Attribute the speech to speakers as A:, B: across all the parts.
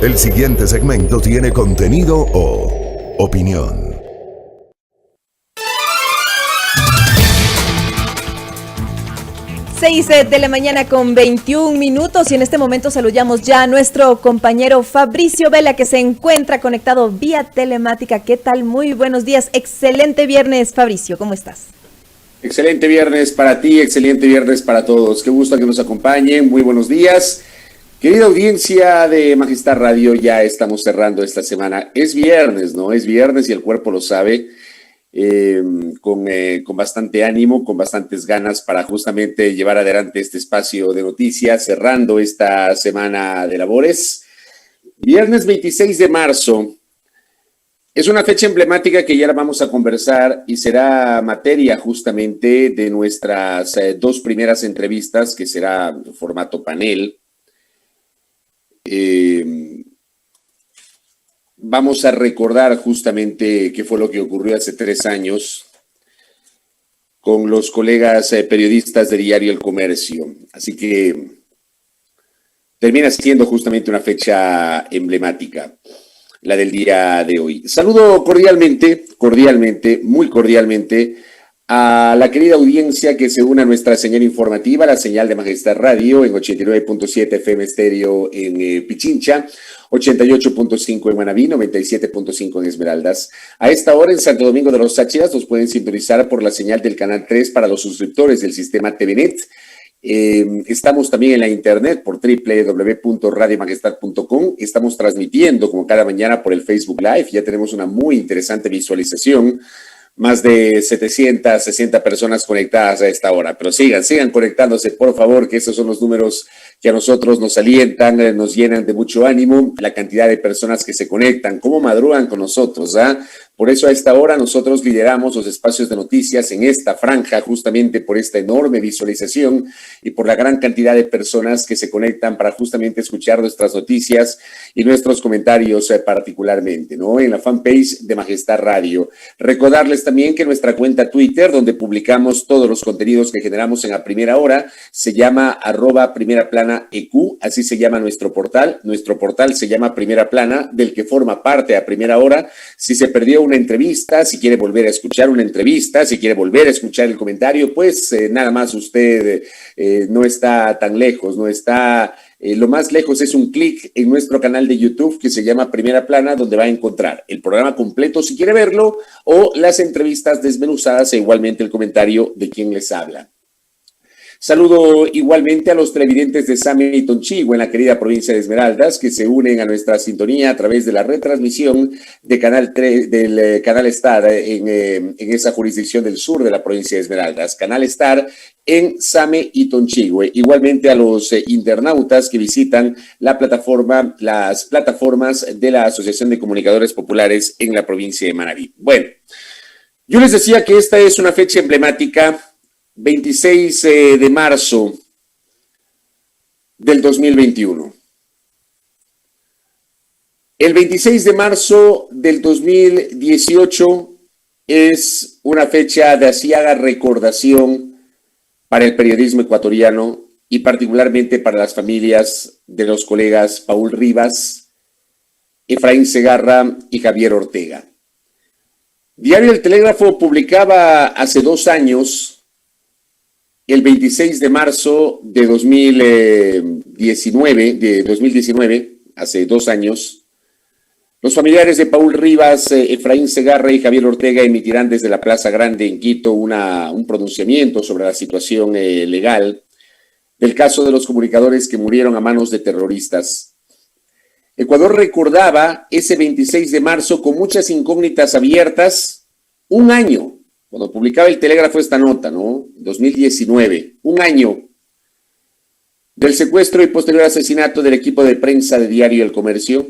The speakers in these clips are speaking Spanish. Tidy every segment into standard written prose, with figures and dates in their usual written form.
A: El siguiente segmento tiene contenido o opinión.
B: Seis de la mañana con 21 minutos y en este momento saludamos ya a nuestro compañero Fabricio Vela, que se encuentra conectado vía telemática. ¿Qué tal? Muy buenos días. Excelente viernes, Fabricio. ¿Cómo estás?
C: Excelente viernes para ti, excelente viernes para todos. Qué gusto que nos acompañen. Muy buenos días. Querida audiencia de Magistar Radio, ya estamos cerrando esta semana. Es viernes, ¿no? Es viernes y el cuerpo lo sabe. Con bastante ánimo, con bastantes ganas para justamente llevar adelante este espacio de noticias, cerrando esta semana de labores. Viernes 26 de marzo es una fecha emblemática que ya la vamos a conversar y será materia justamente de nuestras dos primeras entrevistas, que será en formato panel. Vamos a recordar justamente qué fue lo que ocurrió hace 3 años con los colegas periodistas de Diario El Comercio. Así que termina siendo justamente una fecha emblemática, la del día de hoy. Saludo cordialmente, muy cordialmente, a la querida audiencia que se une a nuestra señal informativa, la señal de Magistar Radio en 89.7 FM estéreo en Pichincha, 88.5 en Manabí, 97.5 en Esmeraldas. A esta hora en Santo Domingo de los Táchiras nos pueden sintonizar por la señal del canal 3 para los suscriptores del sistema TVNet. Estamos también en la internet por www.radiomagistar.com. Estamos transmitiendo como cada mañana por el Facebook Live. Ya tenemos una muy interesante visualización. Más de 760 personas conectadas a esta hora. Pero sigan conectándose, por favor, que esos son los números que a nosotros nos alientan, nos llenan de mucho ánimo. La cantidad de personas que se conectan, cómo madrugan con nosotros, ¿ah? Por eso a esta hora nosotros lideramos los espacios de noticias en esta franja, justamente por esta enorme visualización y por la gran cantidad de personas que se conectan para justamente escuchar nuestras noticias y nuestros comentarios particularmente, ¿no? En la fanpage de Magistar Radio. Recordarles también que nuestra cuenta Twitter, donde publicamos todos los contenidos que generamos en la primera hora, se llama @primeraplanaEQ, así se llama nuestro portal. Nuestro portal se llama Primera Plana, del que forma parte a primera hora. Si se perdió una entrevista, si quiere volver a escuchar una entrevista, si quiere volver a escuchar el comentario, pues nada más usted no está tan lejos, no está... lo más lejos es un clic en nuestro canal de YouTube que se llama Primera Plana, donde va a encontrar el programa completo si quiere verlo o las entrevistas desmenuzadas e igualmente el comentario de quien les habla. Saludo igualmente a los televidentes de Same y Tonchigua en la querida provincia de Esmeraldas que se unen a nuestra sintonía a través de la retransmisión de Canal 3, del Canal Star en esa jurisdicción del sur de la provincia de Esmeraldas. Canal Star en Same y Tonchigua. Igualmente a los internautas que visitan las plataformas de la Asociación de Comunicadores Populares en la provincia de Manabí. Bueno, yo les decía que esta es una fecha emblemática. 26 de marzo del 2021. El 26 de marzo del 2018 es una fecha de aciaga recordación para el periodismo ecuatoriano y particularmente para las familias de los colegas Paul Rivas, Efraín Segarra y Javier Ortega. Diario El Telégrafo publicaba hace 2 años, el 26 de marzo de 2019, hace 2 años, los familiares de Paul Rivas, Efraín Segarra y Javier Ortega emitirán desde la Plaza Grande en Quito un pronunciamiento sobre la situación legal del caso de los comunicadores que murieron a manos de terroristas. Ecuador recordaba ese 26 de marzo con muchas incógnitas abiertas, un año. Cuando publicaba El Telégrafo esta nota, ¿no? 2019, un año del secuestro y posterior asesinato del equipo de prensa de Diario El Comercio.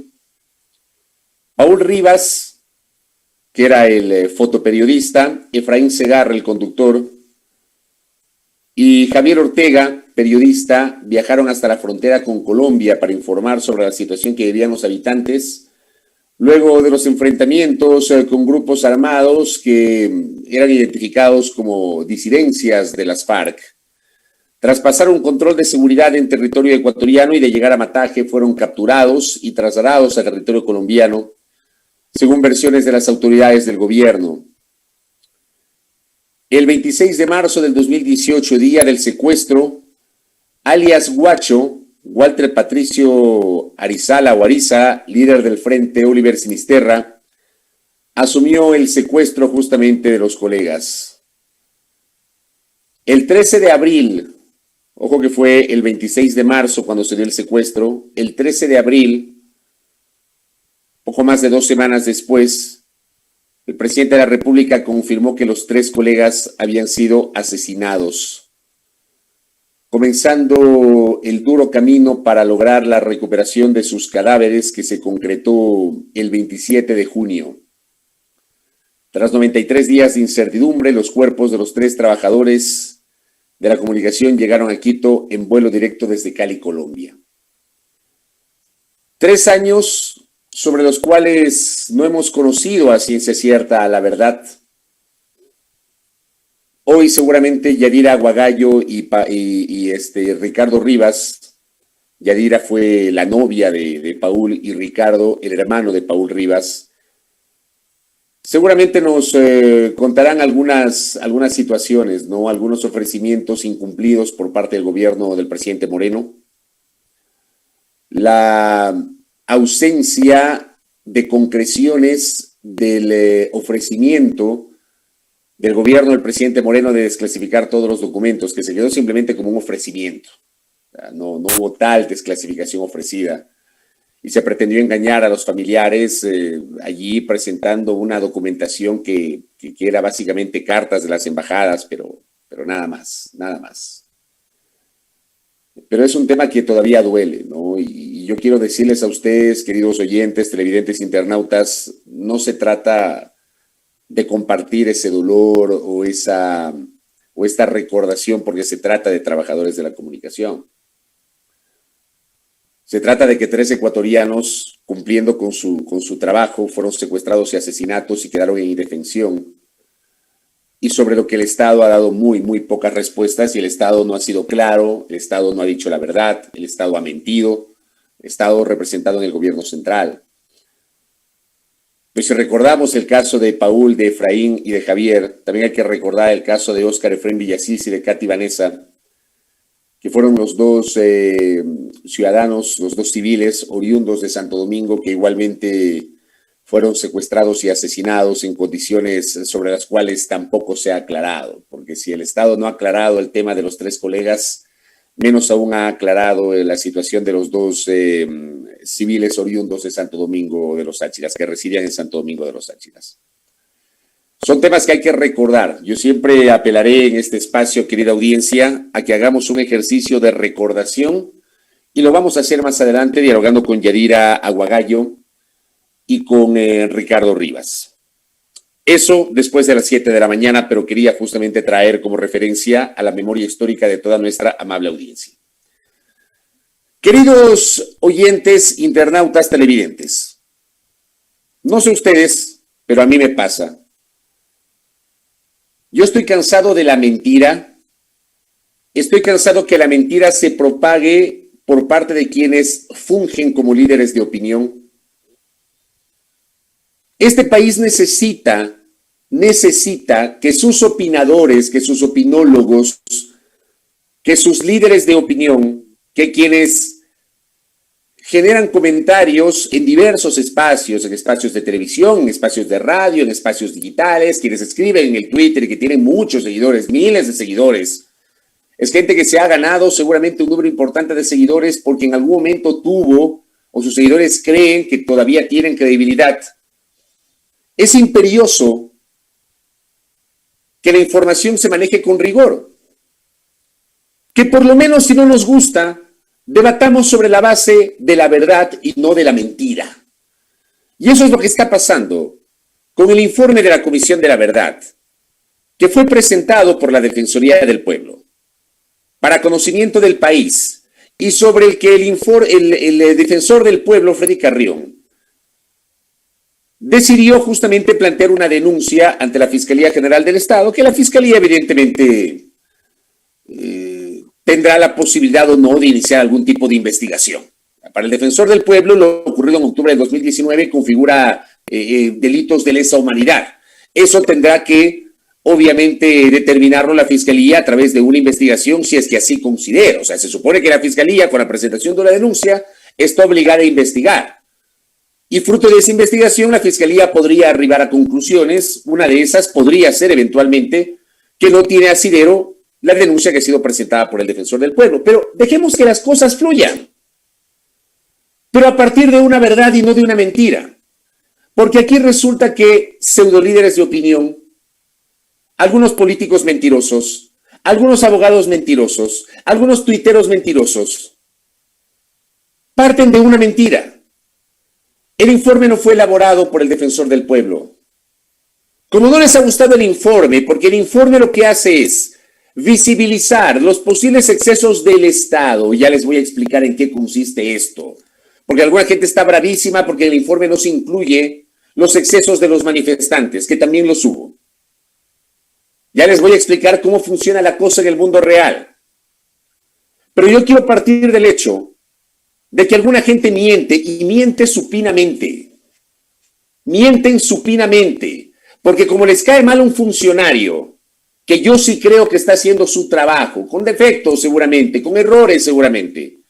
C: Paul Rivas, que era el fotoperiodista, Efraín Segarra, el conductor, y Javier Ortega, periodista, viajaron hasta la frontera con Colombia para informar sobre la situación que vivían los habitantes luego de los enfrentamientos con grupos armados que eran identificados como disidencias de las FARC. Tras pasar un control de seguridad en territorio ecuatoriano y de llegar a Mataje, fueron capturados y trasladados a territorio colombiano, según versiones de las autoridades del gobierno. El 26 de marzo del 2018, día del secuestro, alias Guacho, Walter Patricio Arizala o Ariza, líder del Frente Oliver Sinisterra, asumió el secuestro justamente de los colegas. El 13 de abril, ojo que fue el 26 de marzo cuando se dio el secuestro, el 13 de abril, poco más de 2 semanas después, el presidente de la República confirmó que los 3 colegas habían sido asesinados, comenzando el duro camino para lograr la recuperación de sus cadáveres que se concretó el 27 de junio. Tras 93 días de incertidumbre, los cuerpos de los 3 trabajadores de la comunicación llegaron a Quito en vuelo directo desde Cali, Colombia. 3 años sobre los cuales no hemos conocido a ciencia cierta la verdad. Hoy seguramente Yadira Aguagallo y Ricardo Rivas, Yadira fue la novia de Paul y Ricardo, el hermano de Paul Rivas, seguramente nos contarán algunas situaciones, ¿no? Algunos ofrecimientos incumplidos por parte del gobierno del presidente Moreno, la ausencia de concreciones del ofrecimiento del gobierno del presidente Moreno de desclasificar todos los documentos, que se quedó simplemente como un ofrecimiento. O sea, no hubo tal desclasificación ofrecida. Y se pretendió engañar a los familiares allí presentando una documentación que era básicamente cartas de las embajadas, pero nada más, nada más. Pero es un tema que todavía duele, ¿no? Y yo quiero decirles a ustedes, queridos oyentes, televidentes, internautas, no se trata de compartir ese dolor o esta recordación porque se trata de trabajadores de la comunicación. Se trata de que 3 ecuatorianos, cumpliendo con su trabajo, fueron secuestrados y asesinados y quedaron en indefensión. Y sobre lo que el Estado ha dado muy pocas respuestas y el Estado no ha sido claro, el Estado no ha dicho la verdad, el Estado ha mentido, el Estado representado en el gobierno central. Pues si recordamos el caso de Paul, de Efraín y de Javier, también hay que recordar el caso de Óscar Efraín Villasís y de Katy Vanessa, que fueron los 2 ciudadanos, los 2 civiles oriundos de Santo Domingo que igualmente fueron secuestrados y asesinados en condiciones sobre las cuales tampoco se ha aclarado, porque si el Estado no ha aclarado el tema de los 3 colegas, menos aún ha aclarado la situación de los 2 civiles oriundos de Santo Domingo de los Áchilas, que residían en Santo Domingo de los Áchilas. Son temas que hay que recordar. Yo siempre apelaré en este espacio, querida audiencia, a que hagamos un ejercicio de recordación y lo vamos a hacer más adelante dialogando con Yadira Aguagallo y con Ricardo Rivas. Eso después de las 7 de la mañana, pero quería justamente traer como referencia a la memoria histórica de toda nuestra amable audiencia. Queridos oyentes, internautas, televidentes, no sé ustedes, pero a mí me pasa. Yo estoy cansado de la mentira, estoy cansado que la mentira se propague por parte de quienes fungen como líderes de opinión. Este país necesita que sus opinadores, que sus opinólogos, que sus líderes de opinión, que quienes generan comentarios en diversos espacios, en espacios de televisión, en espacios de radio, en espacios digitales, quienes escriben en el Twitter y que tienen muchos seguidores, miles de seguidores. Es gente que se ha ganado seguramente un número importante de seguidores porque en algún momento tuvo o sus seguidores creen que todavía tienen credibilidad. Es imperioso que la información se maneje con rigor. Que por lo menos si no nos gusta, debatamos sobre la base de la verdad y no de la mentira. Y eso es lo que está pasando con el informe de la Comisión de la Verdad, que fue presentado por la Defensoría del Pueblo, para conocimiento del país, y sobre el que el defensor del pueblo, Freddy Carrión, decidió justamente plantear una denuncia ante la Fiscalía General del Estado, que la Fiscalía evidentemente tendrá la posibilidad o no de iniciar algún tipo de investigación. Para el defensor del pueblo, lo ocurrido en octubre de 2019 configura delitos de lesa humanidad. Eso tendrá que, obviamente, determinarlo la Fiscalía a través de una investigación, si es que así considera. O sea, se supone que la Fiscalía, con la presentación de una denuncia, está obligada a investigar. Y fruto de esa investigación, la Fiscalía podría arribar a conclusiones. Una de esas podría ser, eventualmente, que no tiene asidero la denuncia que ha sido presentada por el defensor del pueblo. Pero dejemos que las cosas fluyan. Pero a partir de una verdad y no de una mentira. Porque aquí resulta que pseudolíderes de opinión, algunos políticos mentirosos, algunos abogados mentirosos, algunos tuiteros mentirosos, parten de una mentira. El informe no fue elaborado por el defensor del pueblo. Como no les ha gustado el informe, porque el informe lo que hace es visibilizar los posibles excesos del Estado, ya les voy a explicar en qué consiste esto, porque alguna gente está bravísima porque en el informe no se incluye los excesos de los manifestantes, que también los hubo. Ya les voy a explicar cómo funciona la cosa en el mundo real. Pero yo quiero partir del hecho de que alguna gente miente y miente supinamente. Mienten supinamente, porque como les cae mal un funcionario, que yo sí creo que está haciendo su trabajo, con defectos seguramente, con errores seguramente.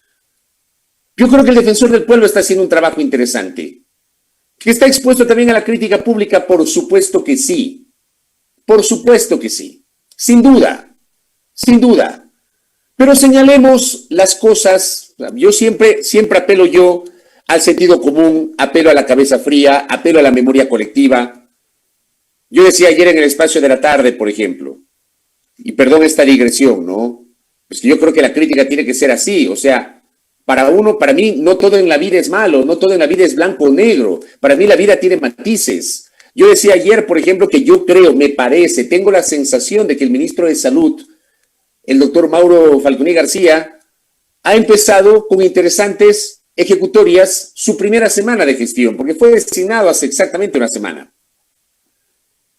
C: Yo creo que el defensor del pueblo está haciendo un trabajo interesante. ¿Que está expuesto también a la crítica pública? Por supuesto que sí. Por supuesto que sí. Sin duda. Sin duda. Pero señalemos las cosas. Yo siempre apelo yo al sentido común, apelo a la cabeza fría, apelo a la memoria colectiva. Yo decía ayer en el espacio de la tarde, por ejemplo, y perdón esta digresión, ¿no? Pues que yo creo que la crítica tiene que ser así, o sea, para mí, no todo en la vida es malo, no todo en la vida es blanco o negro. Para mí la vida tiene matices. Yo decía ayer, por ejemplo, que yo creo, me parece, tengo la sensación de que el ministro de Salud, el doctor Mauro Falconi García, ha empezado con interesantes ejecutorias su primera semana de gestión, porque fue designado hace exactamente una semana.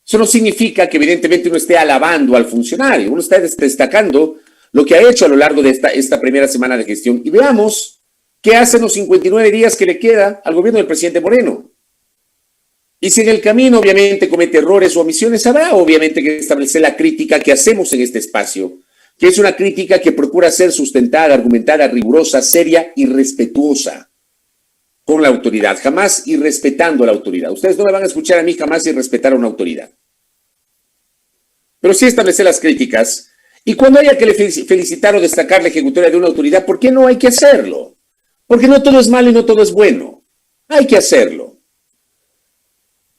C: Eso no significa que evidentemente uno esté alabando al funcionario, uno está destacando lo que ha hecho a lo largo de esta primera semana de gestión. Y veamos qué hace en los 59 días que le queda al gobierno del presidente Moreno. Y si en el camino obviamente comete errores o omisiones, habrá obviamente que establecer la crítica que hacemos en este espacio, que es una crítica que procura ser sustentada, argumentada, rigurosa, seria y respetuosa con la autoridad, jamás irrespetando a la autoridad. Ustedes no me van a escuchar a mí jamás irrespetar a una autoridad. Pero sí establecer las críticas. Y cuando haya que felicitar o destacar la ejecutoria de una autoridad, ¿por qué no hay que hacerlo? Porque no todo es malo y no todo es bueno. Hay que hacerlo.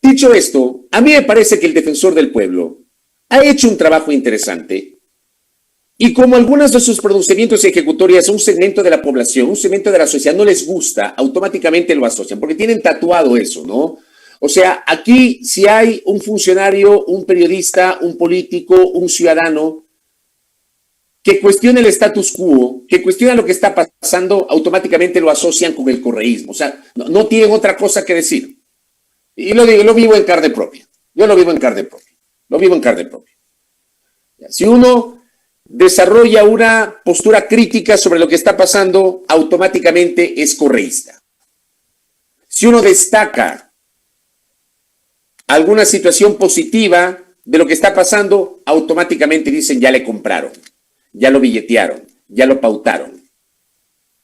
C: Dicho esto, a mí me parece que el defensor del pueblo ha hecho un trabajo interesante y como algunos de sus pronunciamientos y ejecutorias a un segmento de la población, un segmento de la sociedad no les gusta, automáticamente lo asocian, porque tienen tatuado eso, ¿no? O sea, aquí si hay un funcionario, un periodista, un político, un ciudadano que cuestiona el status quo, que cuestiona lo que está pasando, automáticamente lo asocian con el correísmo. O sea, no tienen otra cosa que decir. Y lo vivo en carne propia. Yo lo vivo en carne propia. Lo vivo en carne propia. Si uno desarrolla una postura crítica sobre lo que está pasando, automáticamente es correísta. Si uno destaca alguna situación positiva de lo que está pasando, automáticamente dicen ya le compraron. Ya lo billetearon, ya lo pautaron.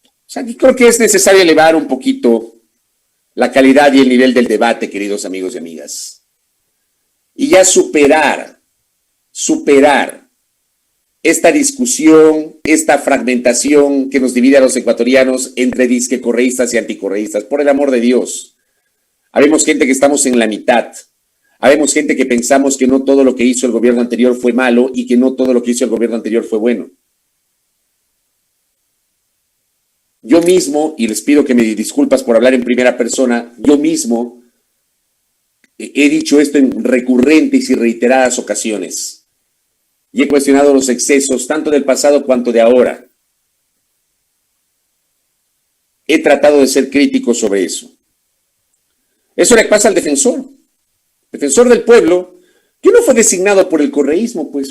C: O sea, aquí creo que es necesario elevar un poquito la calidad y el nivel del debate, queridos amigos y amigas. Y ya superar esta discusión, esta fragmentación que nos divide a los ecuatorianos entre disque correístas y anticorreístas. Por el amor de Dios. Habemos gente que estamos en la mitad. Habemos gente que pensamos que no todo lo que hizo el gobierno anterior fue malo y que no todo lo que hizo el gobierno anterior fue bueno. Yo mismo, y les pido que me disculpas por hablar en primera persona, yo mismo he dicho esto en recurrentes y reiteradas ocasiones. Y he cuestionado los excesos tanto del pasado cuanto de ahora. He tratado de ser crítico sobre eso. Eso le pasa al defensor del pueblo, que no fue designado por el correísmo, pues.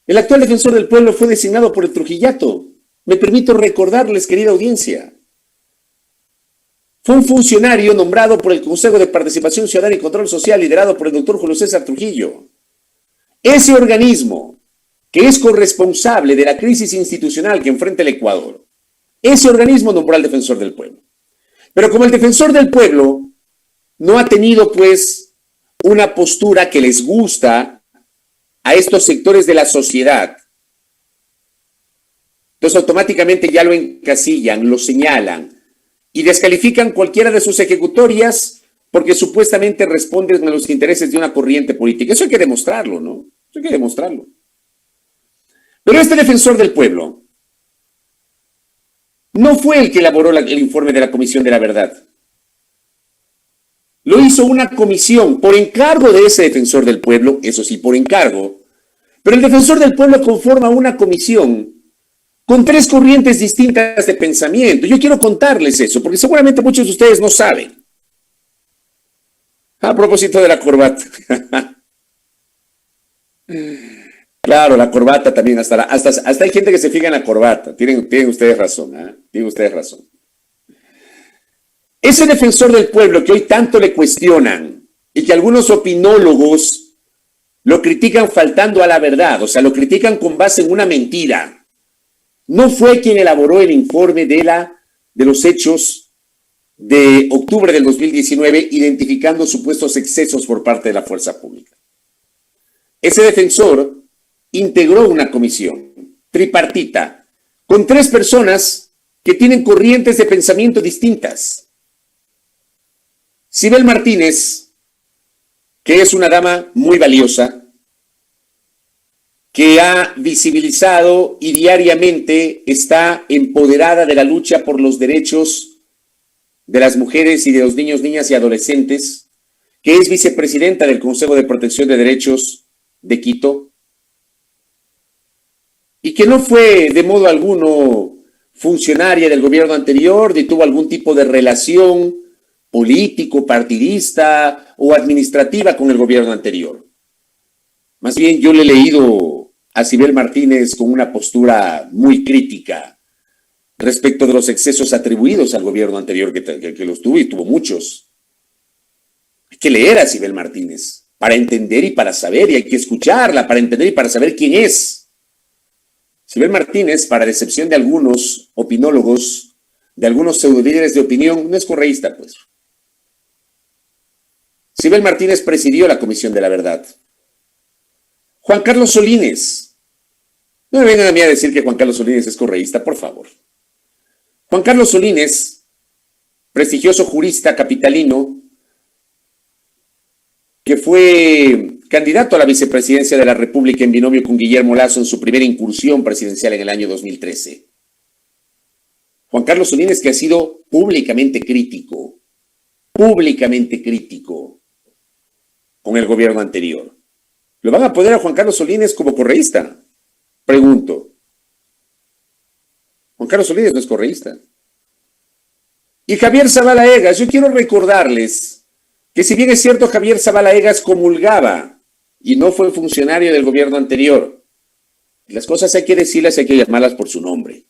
C: El actual defensor del pueblo fue designado por el Trujillato. Me permito recordarles, querida audiencia. Fue un funcionario nombrado por el Consejo de Participación Ciudadana y Control Social, liderado por el doctor Julio César Trujillo. Ese organismo, que es corresponsable de la crisis institucional que enfrenta el Ecuador, ese organismo nombró al defensor del pueblo. Pero como el defensor del pueblo no ha tenido, pues, una postura que les gusta a estos sectores de la sociedad, entonces automáticamente ya lo encasillan, lo señalan y descalifican cualquiera de sus ejecutorias porque supuestamente responden a los intereses de una corriente política. Eso hay que demostrarlo, ¿no? Eso hay que demostrarlo. Pero este defensor del pueblo no fue el que elaboró el informe de la Comisión de la Verdad. Lo hizo una comisión por encargo de ese defensor del pueblo, eso sí, por encargo. Pero el defensor del pueblo conforma una comisión con 3 corrientes distintas de pensamiento. Yo quiero contarles eso, porque seguramente muchos de ustedes no saben. A propósito de la corbata. Claro, la corbata también, hasta hay gente que se fija en la corbata. Tienen ustedes razón, ¿eh? Tienen ustedes razón. Ese defensor del pueblo que hoy tanto le cuestionan y que algunos opinólogos lo critican faltando a la verdad, o sea, lo critican con base en una mentira, no fue quien elaboró el informe de los hechos de octubre del 2019, identificando supuestos excesos por parte de la fuerza pública. Ese defensor integró una comisión tripartita con 3 personas que tienen corrientes de pensamiento distintas. Sibel Martínez, que es una dama muy valiosa, que ha visibilizado y diariamente está empoderada de la lucha por los derechos de las mujeres y de los niños, niñas y adolescentes, que es vicepresidenta del Consejo de Protección de Derechos de Quito, y que no fue de modo alguno funcionaria del gobierno anterior, ni tuvo algún tipo de relación político, partidista o administrativa con el gobierno anterior. Más bien yo le he leído a Sibel Martínez con una postura muy crítica respecto de los excesos atribuidos al gobierno anterior, que los tuvo y tuvo muchos. Hay que leer a Sibel Martínez para entender y para saber, y hay que escucharla para entender y para saber quién es. Sibel Martínez, para decepción de algunos opinólogos, de algunos pseudolíderes de opinión, no es correísta, pues. Sibel Martínez presidió la Comisión de la Verdad. Juan Carlos Solínez. No me vengan a mí a decir que Juan Carlos Solínez es correísta, por favor. Juan Carlos Solínez, prestigioso jurista capitalino, que fue candidato a la vicepresidencia de la República en binomio con Guillermo Lasso en su primera incursión presidencial en el año 2013. Juan Carlos Solínez, que ha sido públicamente crítico con el gobierno anterior. ¿Lo van a poner a Juan Carlos Solínez como correísta? Pregunto. Juan Carlos Solínez no es correísta. Y Javier Zavala Egas, yo quiero recordarles que si bien es cierto Javier Zavala Egas comulgaba y no fue funcionario del gobierno anterior, las cosas hay que decirlas y hay que llamarlas por su nombre.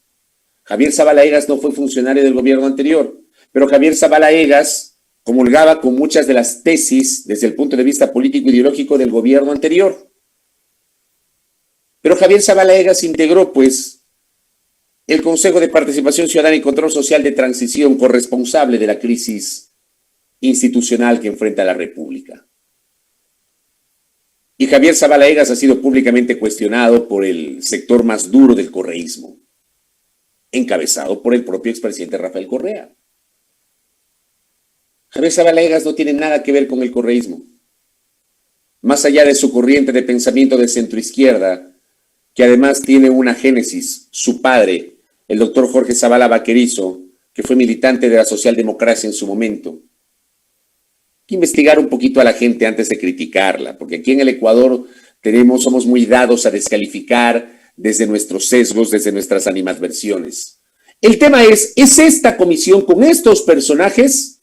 C: Javier Zavala Egas no fue funcionario del gobierno anterior, pero Javier Zavala Egas comulgaba con muchas de las tesis desde el punto de vista político-ideológico del gobierno anterior. Pero Javier Zavala Egas integró, pues, el Consejo de Participación Ciudadana y Control Social de Transición, corresponsable de la crisis institucional que enfrenta la República. Y Javier Zavala Egas ha sido públicamente cuestionado por el sector más duro del correísmo, encabezado por el propio expresidente Rafael Correa. Javier Zavala Egas no tiene nada que ver con el correísmo. Más allá de su corriente de pensamiento de centroizquierda, que además tiene una génesis, su padre, el doctor Jorge Zavala Vaquerizo, que fue militante de la socialdemocracia en su momento. Hay que investigar un poquito a la gente antes de criticarla, porque aquí en el Ecuador somos muy dados a descalificar desde nuestros sesgos, desde nuestras animadversiones. El tema es esta comisión con estos personajes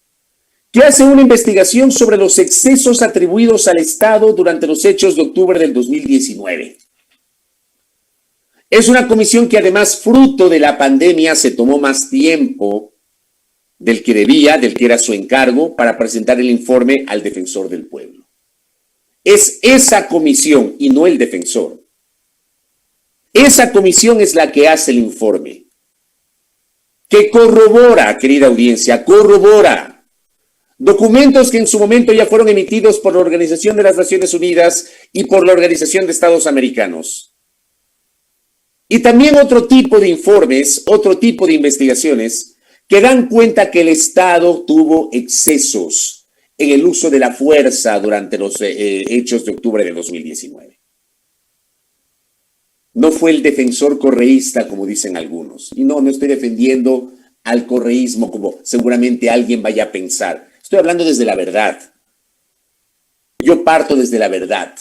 C: que hace una investigación sobre los excesos atribuidos al Estado durante los hechos de octubre del 2019. Es una comisión que además, fruto de la pandemia, se tomó más tiempo del que debía, del que era su encargo, para presentar el informe al defensor del pueblo. Es esa comisión y no el defensor. Esa comisión es la que hace el informe, que corrobora, querida audiencia, corrobora documentos que en su momento ya fueron emitidos por la Organización de las Naciones Unidas y por la Organización de Estados Americanos. Y también otro tipo de informes, otro tipo de investigaciones que dan cuenta que el Estado tuvo excesos en el uso de la fuerza durante los hechos de octubre de 2019. No fue el defensor correísta, como dicen algunos. Y no estoy defendiendo al correísmo como seguramente alguien vaya a pensar. Estoy hablando desde la verdad. Yo parto desde la verdad.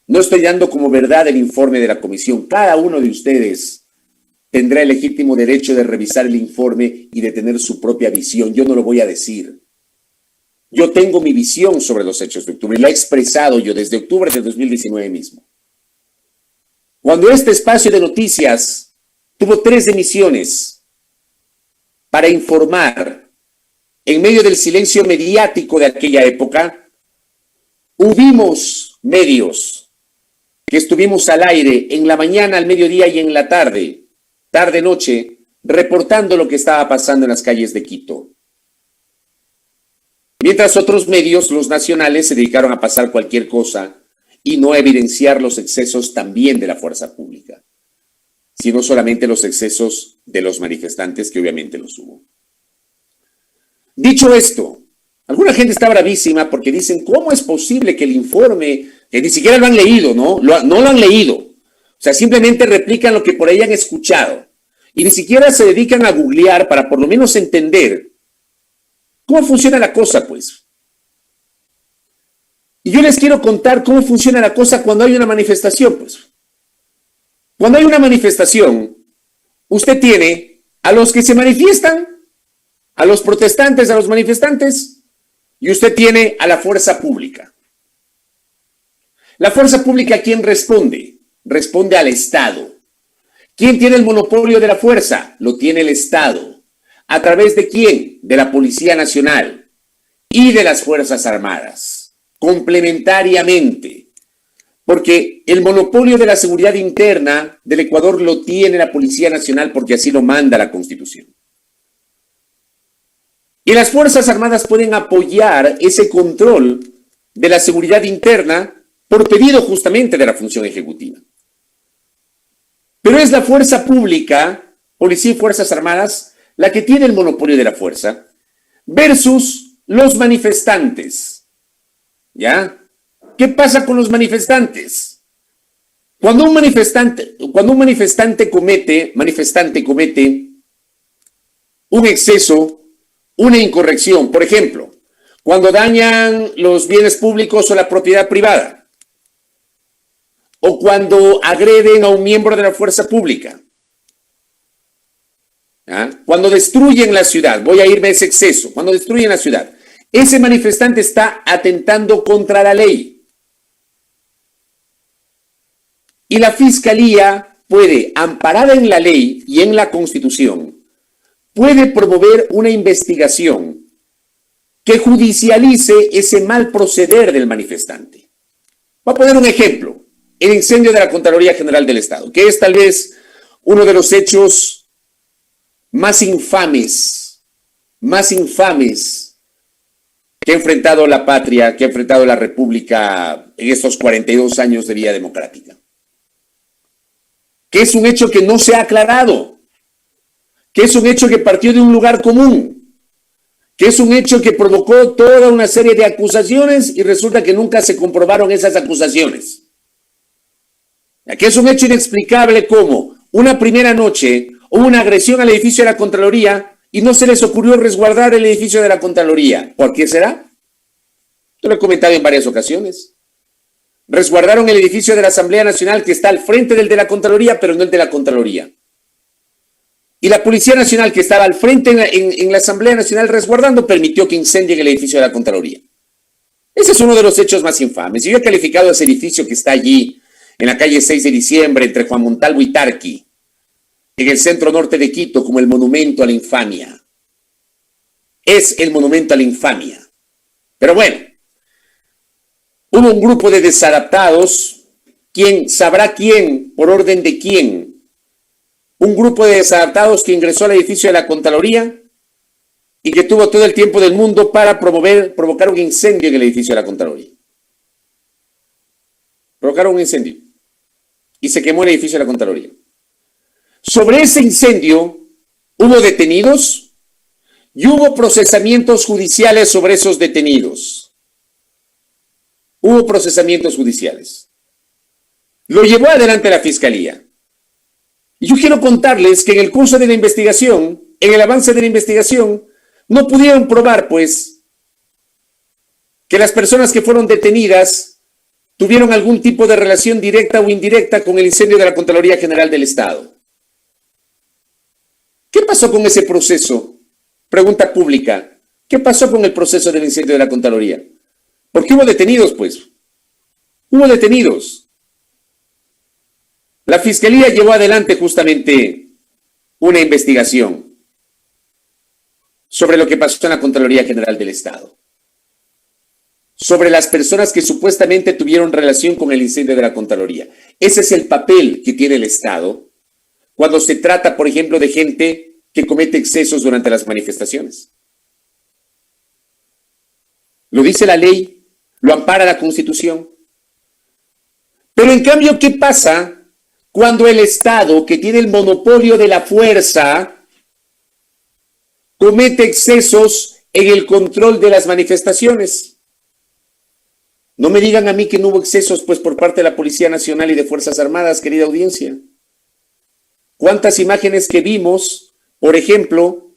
C: No estoy dando como verdad el informe de la comisión. Cada uno de ustedes tendrá el legítimo derecho de revisar el informe y de tener su propia visión. Yo no lo voy a decir. Yo tengo mi visión sobre los hechos de octubre y la he expresado yo desde octubre de 2019 mismo. Cuando este espacio de noticias tuvo 3 emisiones para informar en medio del silencio mediático de aquella época, hubimos medios que estuvimos al aire en la mañana, al mediodía y en la tarde, tarde-noche, reportando lo que estaba pasando en las calles de Quito. Mientras otros medios, los nacionales, se dedicaron a pasar cualquier cosa y no a evidenciar los excesos también de la fuerza pública, sino solamente los excesos de los manifestantes, que obviamente los hubo. Dicho esto, alguna gente está bravísima porque dicen, ¿cómo es posible que el informe, que ni siquiera lo han leído, no lo han leído? O sea, simplemente replican lo que por ahí han escuchado y ni siquiera se dedican a googlear para por lo menos entender cómo funciona la cosa, pues. Y yo les quiero contar cómo funciona la cosa cuando hay una manifestación, pues. Cuando hay una manifestación, usted tiene a los que se manifiestan, a los protestantes, a los manifestantes, y usted tiene a la fuerza pública. La fuerza pública, ¿a quién responde? Responde al Estado. ¿Quién tiene el monopolio de la fuerza? Lo tiene el Estado. ¿A través de quién? De la Policía Nacional y de las Fuerzas Armadas, complementariamente. Porque el monopolio de la seguridad interna del Ecuador lo tiene la Policía Nacional porque así lo manda la Constitución. Y las Fuerzas Armadas pueden apoyar ese control de la seguridad interna por pedido justamente de la función ejecutiva. Pero es la fuerza pública, Policía y Fuerzas Armadas, la que tiene el monopolio de la fuerza, versus los manifestantes. ¿Ya? ¿Qué pasa con los manifestantes? Cuando un manifestante comete un exceso, una incorrección, por ejemplo, cuando dañan los bienes públicos o la propiedad privada, o cuando agreden a un miembro de la fuerza pública, cuando destruyen la ciudad, voy a irme a ese exceso, cuando destruyen la ciudad, ese manifestante está atentando contra la ley. Y la Fiscalía puede, amparada en la ley y en la Constitución, puede promover una investigación que judicialice ese mal proceder del manifestante. Voy a poner un ejemplo, el incendio de la Contraloría General del Estado, que es tal vez uno de los hechos más infames que ha enfrentado la patria, que ha enfrentado la República en estos 42 años de vía democrática. Que es un hecho que no se ha aclarado, que es un hecho que partió de un lugar común, que es un hecho que provocó toda una serie de acusaciones y resulta que nunca se comprobaron esas acusaciones. Que es un hecho inexplicable como una primera noche hubo una agresión al edificio de la Contraloría y no se les ocurrió resguardar el edificio de la Contraloría. ¿Por qué será? Yo lo he comentado en varias ocasiones. Resguardaron el edificio de la Asamblea Nacional que está al frente del de la Contraloría, pero no el de la Contraloría. Y la Policía Nacional que estaba al frente en la Asamblea Nacional resguardando permitió que incendien el edificio de la Contraloría. Ese es uno de los hechos más infames. Y yo he calificado ese edificio que está allí en la calle 6 de diciembre, entre Juan Montalvo y Tarqui, en el centro norte de Quito, como el monumento a la infamia. Es el monumento a la infamia. Pero bueno, hubo un grupo de desadaptados, quién sabrá quién, por orden de quién, un grupo de desadaptados que ingresó al edificio de la Contraloría y que tuvo todo el tiempo del mundo para provocar un incendio en el edificio de la Contraloría. Provocaron un incendio y se quemó el edificio de la Contraloría. Sobre ese incendio hubo detenidos y hubo procesamientos judiciales sobre esos detenidos. Hubo procesamientos judiciales. Lo llevó adelante la Fiscalía. Y yo quiero contarles que en el curso de la investigación, en el avance de la investigación, no pudieron probar, pues, que las personas que fueron detenidas tuvieron algún tipo de relación directa o indirecta con el incendio de la Contraloría General del Estado. ¿Qué pasó con ese proceso? Pregunta pública. ¿Qué pasó con el proceso del incendio de la Contraloría? Porque hubo detenidos, pues. Hubo detenidos. La Fiscalía llevó adelante justamente una investigación sobre lo que pasó en la Contraloría General del Estado. Sobre las personas que supuestamente tuvieron relación con el incendio de la Contraloría. Ese es el papel que tiene el Estado cuando se trata, por ejemplo, de gente que comete excesos durante las manifestaciones. Lo dice la ley, lo ampara la Constitución. Pero en cambio, ¿qué pasa cuando el Estado, que tiene el monopolio de la fuerza, comete excesos en el control de las manifestaciones? No me digan a mí que no hubo excesos, pues, por parte de la Policía Nacional y de Fuerzas Armadas, querida audiencia. ¿Cuántas imágenes que vimos, por ejemplo,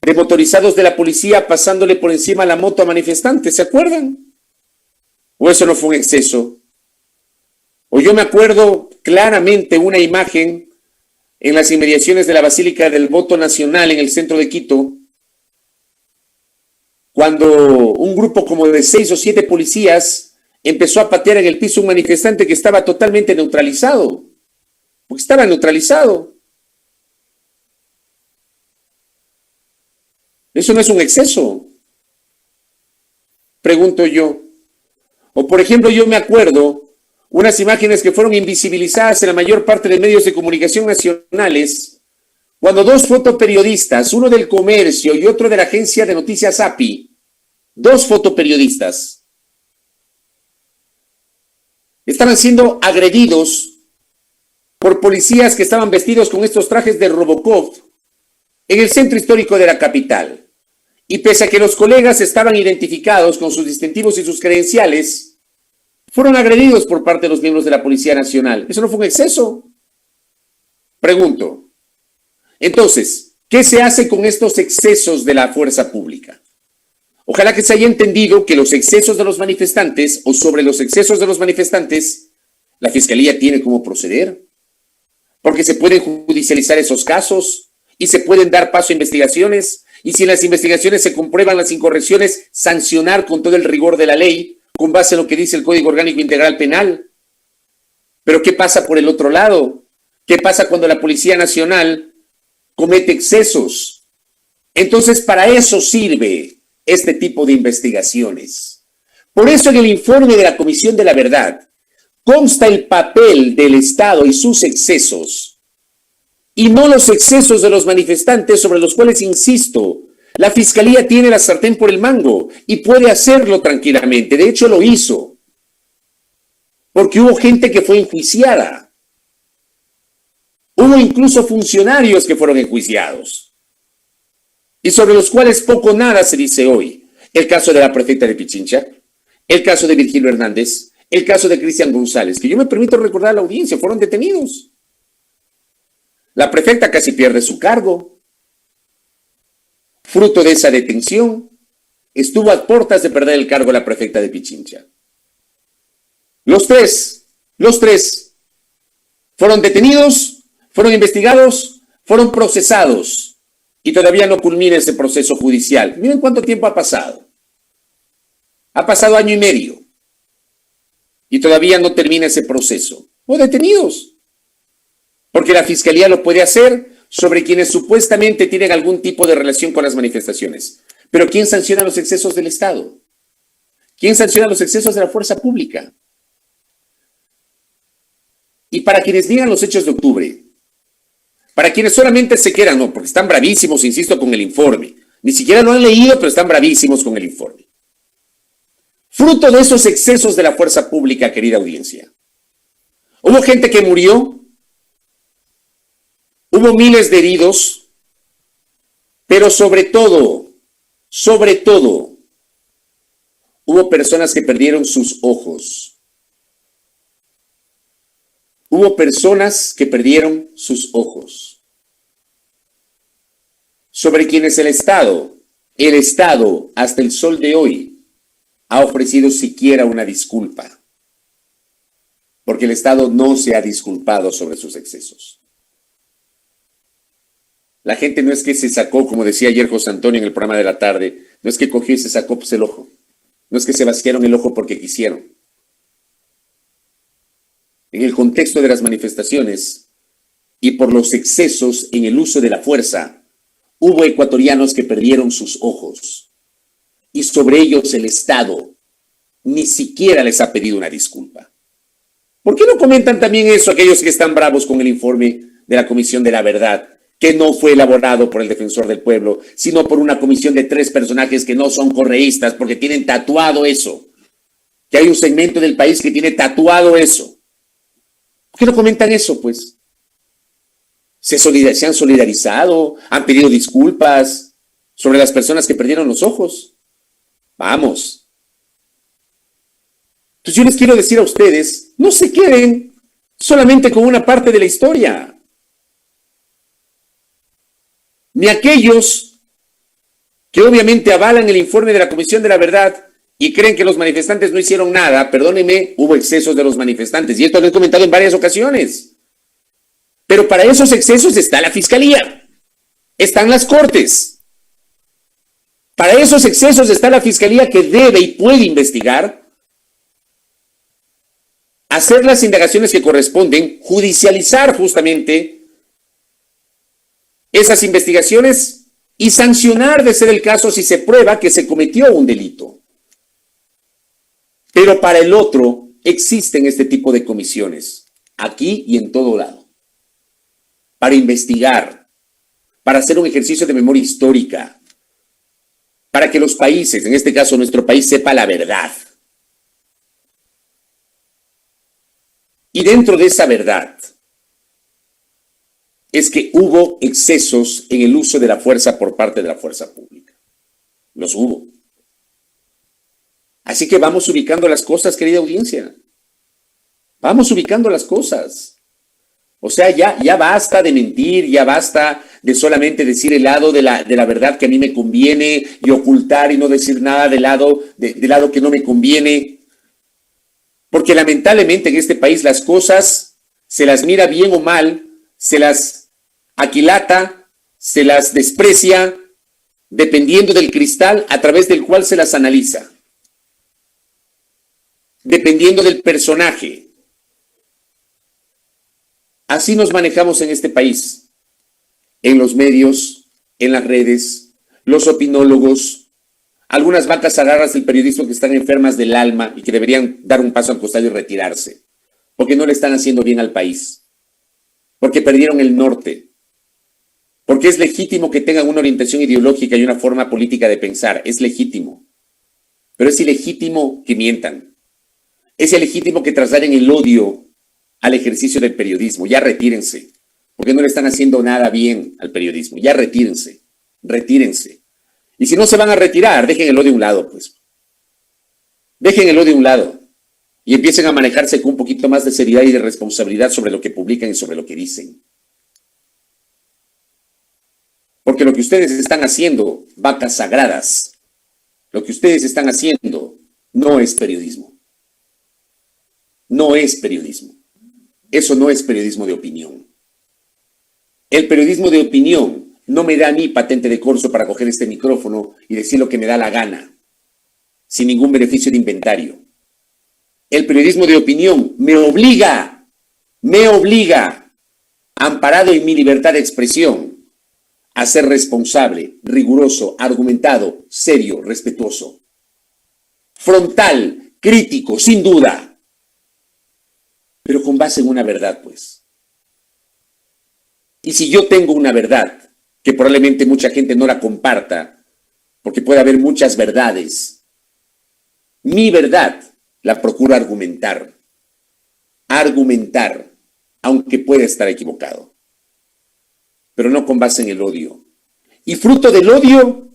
C: de motorizados de la policía pasándole por encima la moto a manifestantes? ¿Se acuerdan? ¿O eso no fue un exceso? O yo me acuerdo claramente una imagen en las inmediaciones de la Basílica del Voto Nacional en el centro de Quito, cuando un grupo como de 6 o 7 policías empezó a patear en el piso un manifestante que estaba totalmente neutralizado. Porque estaba neutralizado. Eso no es un exceso, pregunto yo. O por ejemplo, yo me acuerdo unas imágenes que fueron invisibilizadas en la mayor parte de medios de comunicación nacionales, cuando 2 fotoperiodistas, uno del Comercio y otro de la agencia de noticias API, 2 fotoperiodistas, estaban siendo agredidos por policías que estaban vestidos con estos trajes de Robocop en el centro histórico de la capital. Y pese a que los colegas estaban identificados con sus distintivos y sus credenciales, fueron agredidos por parte de los miembros de la Policía Nacional. ¿Eso no fue un exceso? Pregunto. Entonces, ¿qué se hace con estos excesos de la fuerza pública? Ojalá que se haya entendido que los excesos de los manifestantes, o sobre los excesos de los manifestantes, la Fiscalía tiene cómo proceder. Porque se pueden judicializar esos casos y se pueden dar paso a investigaciones. Y si en las investigaciones se comprueban las incorrecciones, sancionar con todo el rigor de la ley, con base en lo que dice el Código Orgánico Integral Penal. Pero ¿qué pasa por el otro lado? ¿Qué pasa cuando la Policía Nacional comete excesos? Entonces, para eso sirve este tipo de investigaciones. Por eso en el informe de la Comisión de la Verdad consta el papel del Estado y sus excesos, y no los excesos de los manifestantes, sobre los cuales, insisto, la Fiscalía tiene la sartén por el mango y puede hacerlo tranquilamente. De hecho, lo hizo. Porque hubo gente que fue enjuiciada. Hubo incluso funcionarios que fueron enjuiciados. Y sobre los cuales poco o nada se dice hoy. El caso de la prefecta de Pichincha, el caso de Virgilio Hernández, el caso de Cristian González, que yo me permito recordar a la audiencia, fueron detenidos. La prefecta casi pierde su cargo. Fruto de esa detención, estuvo a puertas de perder el cargo la prefecta de Pichincha. Los tres fueron detenidos, fueron investigados, fueron procesados y todavía no culmina ese proceso judicial. Miren cuánto tiempo ha pasado. Ha pasado 1 año y medio y todavía no termina ese proceso. o detenidos. Porque la fiscalía lo puede hacer sobre quienes supuestamente tienen algún tipo de relación con las manifestaciones. Pero ¿quién sanciona los excesos del Estado? ¿Quién sanciona los excesos de la fuerza pública? Y para quienes niegan los hechos de octubre, para quienes solamente se quedan, no, porque están bravísimos, insisto, con el informe. Ni siquiera lo han leído, pero están bravísimos con el informe. Fruto de esos excesos de la fuerza pública, querida audiencia. Hubo gente que murió, hubo miles de heridos, pero sobre todo, hubo personas que perdieron sus ojos. Hubo personas que perdieron sus ojos. Sobre quienes el Estado, hasta el sol de hoy, ha ofrecido siquiera una disculpa. Porque el Estado no se ha disculpado sobre sus excesos. La gente no es que se sacó, como decía ayer José Antonio en el programa de la tarde, no es que cogió y se sacó pues, el ojo. No es que se vaciaron el ojo porque quisieron. En el contexto de las manifestaciones y por los excesos en el uso de la fuerza, hubo ecuatorianos que perdieron sus ojos. Y sobre ellos el Estado ni siquiera les ha pedido una disculpa. ¿Por qué no comentan también eso aquellos que están bravos con el informe de la Comisión de la Verdad, que no fue elaborado por el Defensor del Pueblo, sino por una comisión de 3 personajes que no son correístas porque tienen tatuado eso? Que hay un segmento del país que tiene tatuado eso. ¿Por qué no comentan eso, pues? ¿Se han solidarizado? ¿Han pedido disculpas sobre las personas que perdieron los ojos? Vamos. Entonces yo les quiero decir a ustedes, no se queden solamente con una parte de la historia. Ni aquellos que obviamente avalan el informe de la Comisión de la Verdad y creen que los manifestantes no hicieron nada, perdónenme, hubo excesos de los manifestantes, y esto lo he comentado en varias ocasiones. Pero para esos excesos está la Fiscalía, están las Cortes. Para esos excesos está la Fiscalía que debe y puede investigar, hacer las indagaciones que corresponden, judicializar justamente esas investigaciones y sancionar, de ser el caso, si se prueba que se cometió un delito. Pero para el otro existen este tipo de comisiones, aquí y en todo lado, para investigar, para hacer un ejercicio de memoria histórica, para que los países, en este caso nuestro país, sepa la verdad. Y dentro de esa verdad es que hubo excesos en el uso de la fuerza por parte de la fuerza pública. Los hubo. Así que vamos ubicando las cosas, querida audiencia. Vamos ubicando las cosas. O sea, ya basta de mentir, ya basta de solamente decir el lado de la verdad que a mí me conviene y ocultar y no decir nada del lado que no me conviene. Porque lamentablemente en este país las cosas se las mira bien o mal, se las aquilata, se las desprecia, dependiendo del cristal a través del cual se las analiza. Dependiendo del personaje. Así nos manejamos en este país, en los medios, en las redes, los opinólogos, algunas vacas sagradas del periodismo que están enfermas del alma y que deberían dar un paso al costado y retirarse, porque no le están haciendo bien al país, porque perdieron el norte, porque es legítimo que tengan una orientación ideológica y una forma política de pensar, es legítimo, pero es ilegítimo que mientan. Es ilegítimo que trasladen el odio al ejercicio del periodismo. Ya retírense, porque no le están haciendo nada bien al periodismo. Ya retírense. Y si no se van a retirar, dejen el odio a un lado, pues. Dejen el odio a un lado y empiecen a manejarse con un poquito más de seriedad y de responsabilidad sobre lo que publican y sobre lo que dicen. Porque lo que ustedes están haciendo, vacas sagradas, lo que ustedes están haciendo no es periodismo. No es periodismo. Eso no es periodismo de opinión. El periodismo de opinión no me da a mí patente de corso para coger este micrófono y decir lo que me da la gana, sin ningún beneficio de inventario. El periodismo de opinión me obliga me obliga, amparado en mi libertad de expresión, a ser responsable, riguroso, argumentado, serio, respetuoso, frontal, crítico, sin duda, pero con base en una verdad, pues. Y si yo tengo una verdad, que probablemente mucha gente no la comparta, porque puede haber muchas verdades, mi verdad la procuro argumentar, aunque pueda estar equivocado, pero no con base en el odio. Y fruto del odio,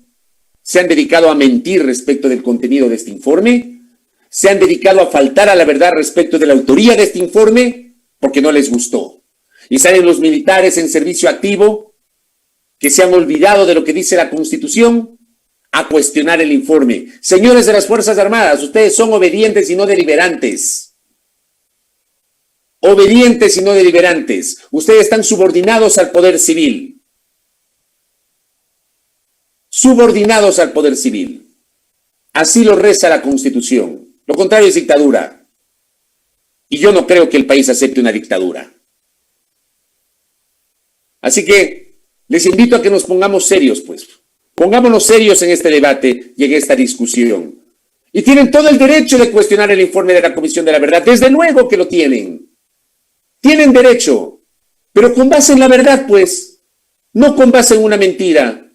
C: se han dedicado a mentir respecto del contenido de este informe, se han dedicado a faltar a la verdad respecto de la autoría de este informe, porque no les gustó. Y salen los militares en servicio activo, que se han olvidado de lo que dice la Constitución, a cuestionar el informe. Señores de las Fuerzas Armadas, ustedes son obedientes y no deliberantes. Obedientes y no deliberantes. Ustedes están subordinados al poder civil. Subordinados al poder civil. Así lo reza la Constitución. Lo contrario es dictadura. Y yo no creo que el país acepte una dictadura. Así que les invito a que nos pongamos serios, pues. Pongámonos serios en este debate y en esta discusión. Y tienen todo el derecho de cuestionar el informe de la Comisión de la Verdad. Desde luego que lo tienen. Tienen derecho. Pero con base en la verdad, pues. No con base en una mentira.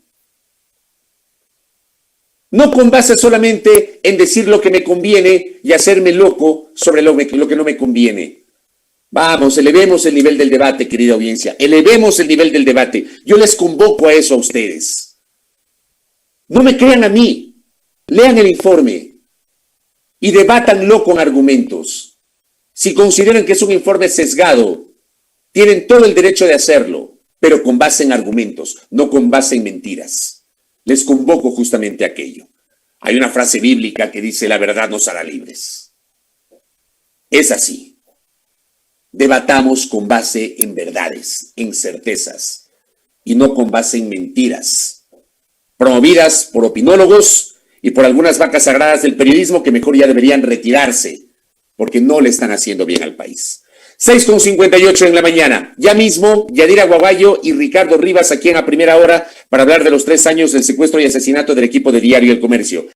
C: No con base solamente en decir lo que me conviene y hacerme loco sobre lo que no me conviene. Vamos, elevemos el nivel del debate, querida audiencia. Elevemos el nivel del debate. Yo les convoco a eso a ustedes. No me crean a mí. Lean el informe y debátanlo con argumentos. Si consideran que es un informe sesgado, tienen todo el derecho de hacerlo, pero con base en argumentos, no con base en mentiras. Les convoco justamente a aquello. Hay una frase bíblica que dice: la verdad nos hará libres. Es así. Debatamos con base en verdades, en certezas, y no con base en mentiras, promovidas por opinólogos y por algunas vacas sagradas del periodismo que mejor ya deberían retirarse, porque no le están haciendo bien al país. 6:58 en la mañana. Ya mismo, Yadira Guaguayo y Ricardo Rivas aquí en A Primera Hora para hablar de los 3 años del secuestro y asesinato del equipo de Diario El Comercio.